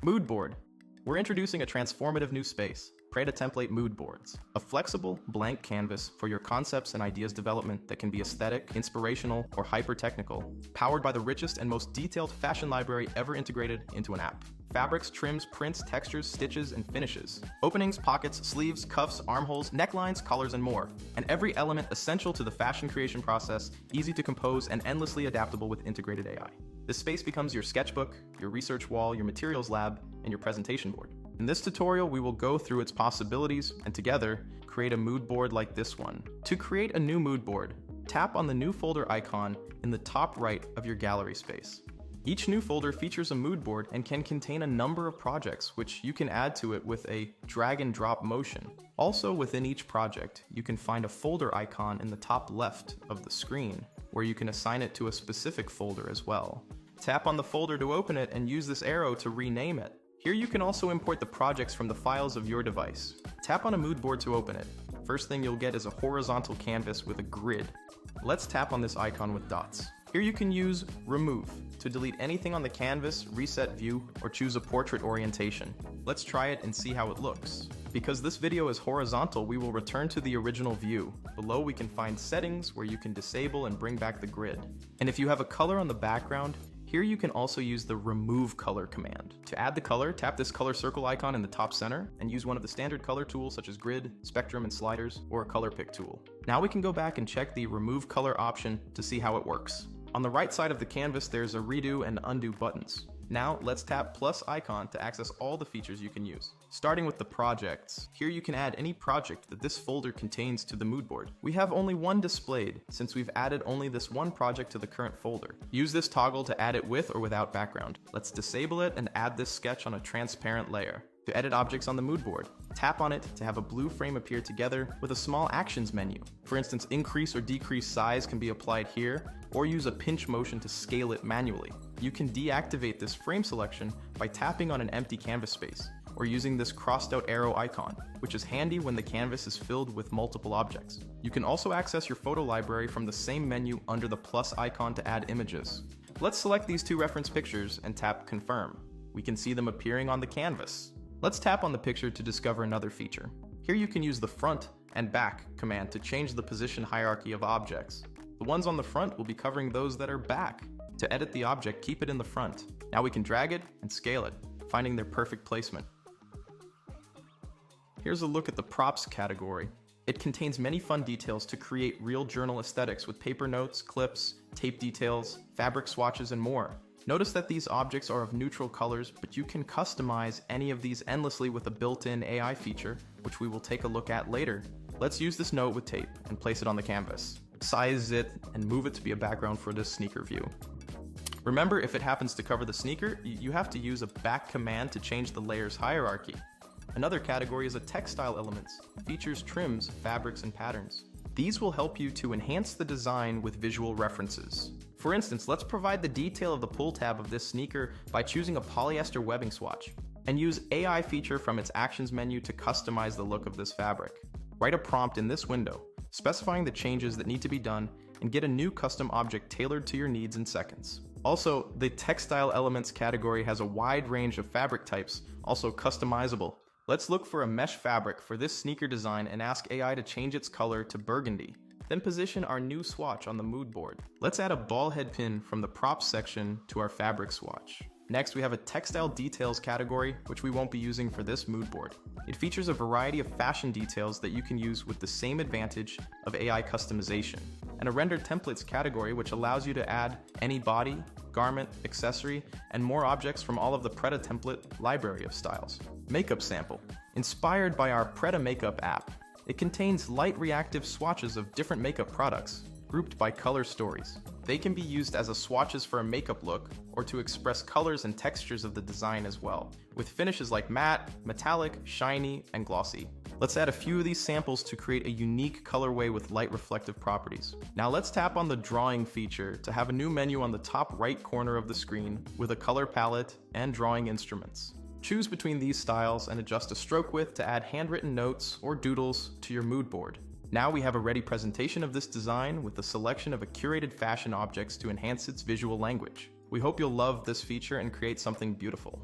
Mood board. We're introducing a transformative new space, Prêt-à-Template mood boards, a flexible, blank canvas for your concepts and ideas development that can be aesthetic, inspirational, or hyper-technical, powered by the richest and most detailed fashion library ever integrated into an app. Fabrics, trims, prints, textures, stitches, and finishes. Openings, pockets, sleeves, cuffs, armholes, necklines, collars, and more. And every element essential to the fashion creation process, easy to compose, and endlessly adaptable with integrated AI. This space becomes your sketchbook, your research wall, your materials lab, and your presentation board. In this tutorial, we will go through its possibilities and together create a mood board like this one. To create a new mood board, tap on the new folder icon in the top right of your gallery space. Each new folder features a mood board and can contain a number of projects, which you can add to it with a drag and drop motion. Also within each project, you can find a folder icon in the top left of the screen, where you can assign it to a specific folder as well. Tap on the folder to open it and use this arrow to rename it. Here you can also import the projects from the files of your device. Tap on a mood board to open it. First thing you'll get is a horizontal canvas with a grid. Let's tap on this icon with dots. Here you can use Remove to delete anything on the canvas, reset view, or choose a portrait orientation. Let's try it and see how it looks. Because this video is horizontal, we will return to the original view. Below we can find settings where you can disable and bring back the grid. And if you have a color on the background, here you can also use the Remove Color command. To add the color, tap this color circle icon in the top center and use one of the standard color tools such as grid, spectrum, and sliders, or a color pick tool. Now we can go back and check the Remove Color option to see how it works. On the right side of the canvas, there's a redo and undo buttons. Now let's tap plus icon to access all the features you can use. Starting with the projects, here you can add any project that this folder contains to the mood board. We have only one displayed since we've added only this one project to the current folder. Use this toggle to add it with or without background. Let's disable it and add this sketch on a transparent layer. To edit objects on the mood board, tap on it to have a blue frame appear together with a small actions menu. For instance, increase or decrease size can be applied here, or use a pinch motion to scale it manually. You can deactivate this frame selection by tapping on an empty canvas space, or using this crossed out arrow icon, which is handy when the canvas is filled with multiple objects. You can also access your photo library from the same menu under the plus icon to add images. Let's select these two reference pictures and tap confirm. We can see them appearing on the canvas. Let's tap on the picture to discover another feature. Here you can use the front and back command to change the position hierarchy of objects. The ones on the front will be covering those that are back. To edit the object, keep it in the front. Now we can drag it and scale it, finding their perfect placement. Here's a look at the props category. It contains many fun details to create real journal aesthetics with paper notes, clips, tape details, fabric swatches, and more. Notice that these objects are of neutral colors, but you can customize any of these endlessly with a built-in AI feature, which we will take a look at later. Let's use this note with tape and place it on the canvas. Size it and move it to be a background for this sneaker view. Remember, if it happens to cover the sneaker, you have to use a back command to change the layers hierarchy. Another category is a textile elements. It features trims, fabrics, and patterns. These will help you to enhance the design with visual references. For instance, let's provide the detail of the pull tab of this sneaker by choosing a polyester webbing swatch, and use AI feature from its actions menu to customize the look of this fabric. Write a prompt in this window, specifying the changes that need to be done, and get a new custom object tailored to your needs in seconds. Also, the textile elements category has a wide range of fabric types, also customizable. Let's look for a mesh fabric for this sneaker design and ask AI to change its color to burgundy. Then position our new swatch on the mood board. Let's add a ball head pin from the props section to our fabric swatch. Next, we have a textile details category, which we won't be using for this mood board. It features a variety of fashion details that you can use with the same advantage of AI customization, and a rendered templates category, which allows you to add any body, garment, accessory, and more objects from all of the Prêt-à-Template library of styles. Makeup sample. Inspired by our Prêt-à-Makeup app, it contains light reactive swatches of different makeup products, grouped by color stories. They can be used as swatches for a makeup look, or to express colors and textures of the design as well, with finishes like matte, metallic, shiny, and glossy. Let's add a few of these samples to create a unique colorway with light reflective properties. Now let's tap on the drawing feature to have a new menu on the top right corner of the screen with a color palette and drawing instruments. Choose between these styles and adjust a stroke width to add handwritten notes or doodles to your mood board. Now we have a ready presentation of this design with a selection of curated fashion objects to enhance its visual language. We hope you'll love this feature and create something beautiful.